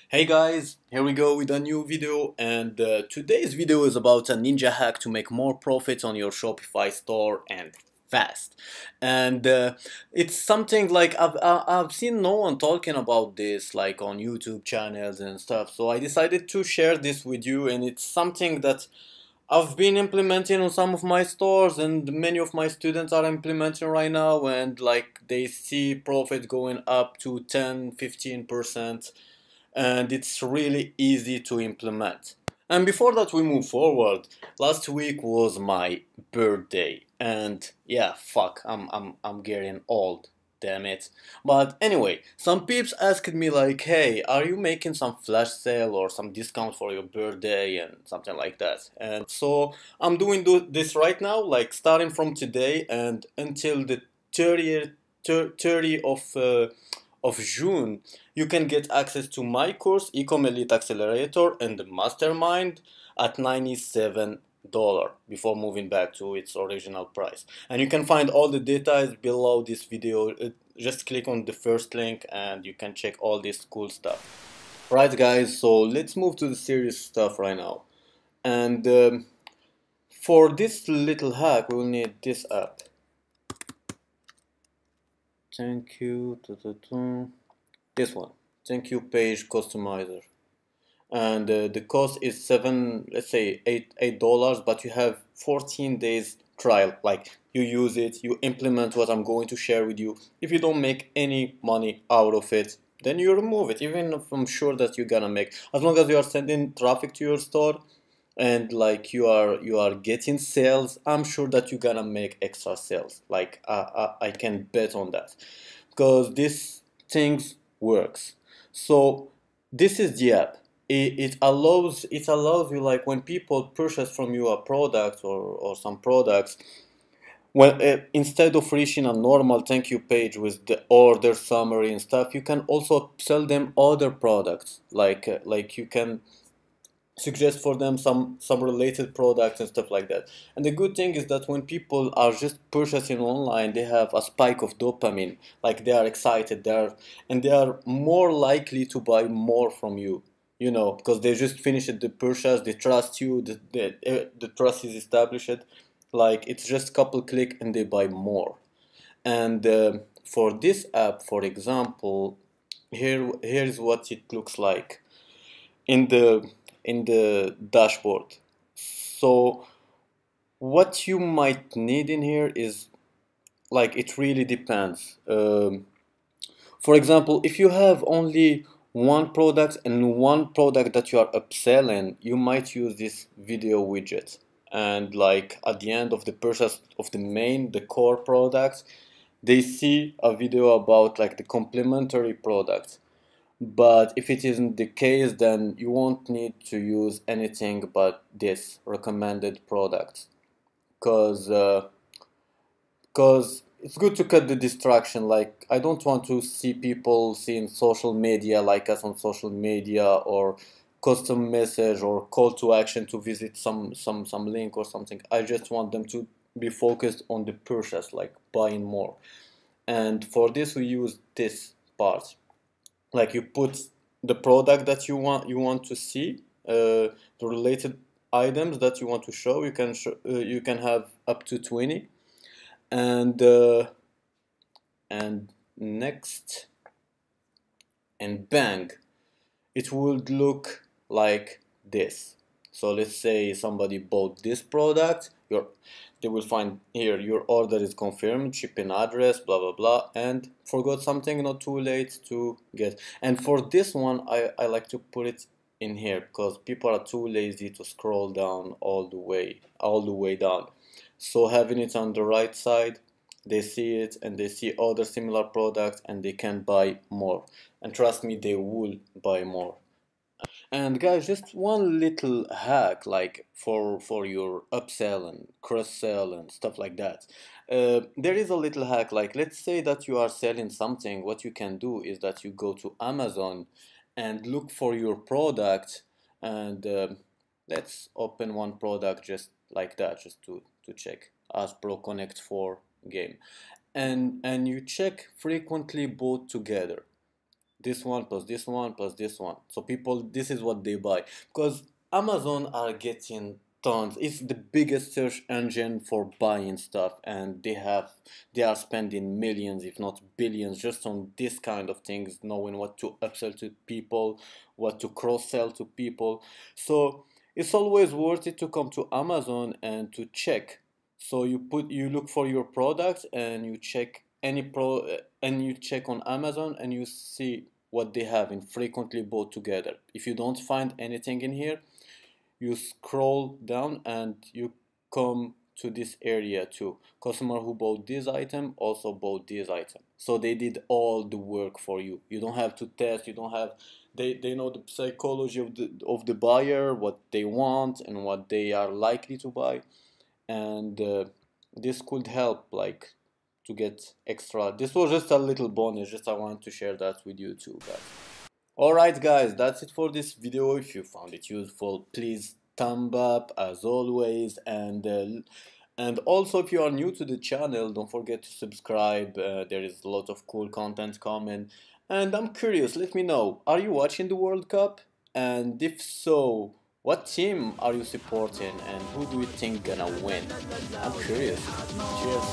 Hey guys, here we go with a new video, and today's video is about a ninja hack to make more profits on your Shopify store and fast. And it's something like I've seen no one talking about this like on YouTube channels and stuff, so I decided to share this with you, and it's something that I've been implementing on some of my stores, and many of my students are implementing right now, and like they see profit going up to 10-15%, and it's really easy to implement. And before that we move forward, last week was my birthday, and yeah, fuck, I'm getting old, damn it. But anyway, some peeps asked me like, hey, are you making some flash sale or some discount for your birthday and something like that? And so I'm doing this right now, like starting from today and until the 30th, 30 of June, you can get access to my course, Ecom Elite Accelerator and the Mastermind at $97 before moving back to its original price. And you can find all the details below this video. Just click on the first link and you can check all this cool stuff. Right guys, so let's move to the serious stuff right now. And for this little hack, we will need this app. Thank you. This one, thank you page customizer, and the cost is let's say $8, but you have 14 days trial. Like you use it, you implement what I'm going to share with you. If you don't make any money out of it, then you remove it, even if I'm sure that you're gonna make, as long as you are sending traffic to your store and like you are getting sales, I'm sure that you're gonna make extra sales. Like I can bet on that, because this things works. So this is the app. It allows you, like when people purchase from you a product or some products, when instead of reaching a normal thank you page with the order summary and stuff, you can also sell them other products. Like you can suggest for them some related products and stuff like that. And the good thing is that when people are just purchasing online, they have a spike of dopamine. Like they are excited, they are more likely to buy more from you, because they just finished the purchase, they trust you, the trust is established. Like it's just couple click and they buy more. And for this app, for example, here's what it looks like in the dashboard. So what you might need in here is, like, it really depends. For example, if you have only one product and one product that you are upselling, you might use this video widget. And like at the end of the purchase of the core product, they see a video about like the complementary product. But if it isn't the case, then you won't need to use anything but this recommended product, because it's good to cut the distraction. Like I don't want to see people seeing social media, like us on social media, or custom message or call to action to visit some link or something. I just want them to be focused on the purchase, like buying more. And for this we use this part. Like you put the product that you want to see, the related items that you want to show. You can have up to 20. And and next, and bang, it would look like this. So let's say somebody bought this product, they will find here your order is confirmed, shipping address, blah blah blah, and forgot something, not too late to get. And for this one, I like to put it in here because people are too lazy to scroll down all the way down. So having it on the right side, they see it and they see other similar products and they can buy more. And trust me, they will buy more. And guys, just one little hack, like for your upsell and cross sell and stuff like that. There is a little hack. Like let's say that you are selling something. What you can do is that you go to Amazon and look for your product, and let's open one product just like that, just to check as Pro Connect 4 game, and you check frequently both together. this one plus this one plus this one. So people, this is what they buy, because Amazon are getting tons. It's the biggest search engine for buying stuff, and they are spending millions if not billions just on this kind of things, knowing what to upsell to people, what to cross-sell to people. So it's always worth it to come to Amazon and to check. So you look for your products and you check and you check on Amazon and you see what they have in frequently bought together. If you don't find anything in here, you scroll down and you come to this area too. Customer who bought this item also bought this item. So they did all the work for you. You don't have to test, you don't have they know the psychology of the buyer, what they want and what they are likely to buy. And this could help like to get extra. This was just a little bonus, just I wanted to share that with you too, guys. Alright guys, that's it for this video. If you found it useful, please thumb up as always, and also if you are new to the channel, don't forget to subscribe. There is a lot of cool content coming, and I'm curious, let me know, are you watching the World Cup? And if so, what team are you supporting and who do you think gonna win? I'm curious. Cheers.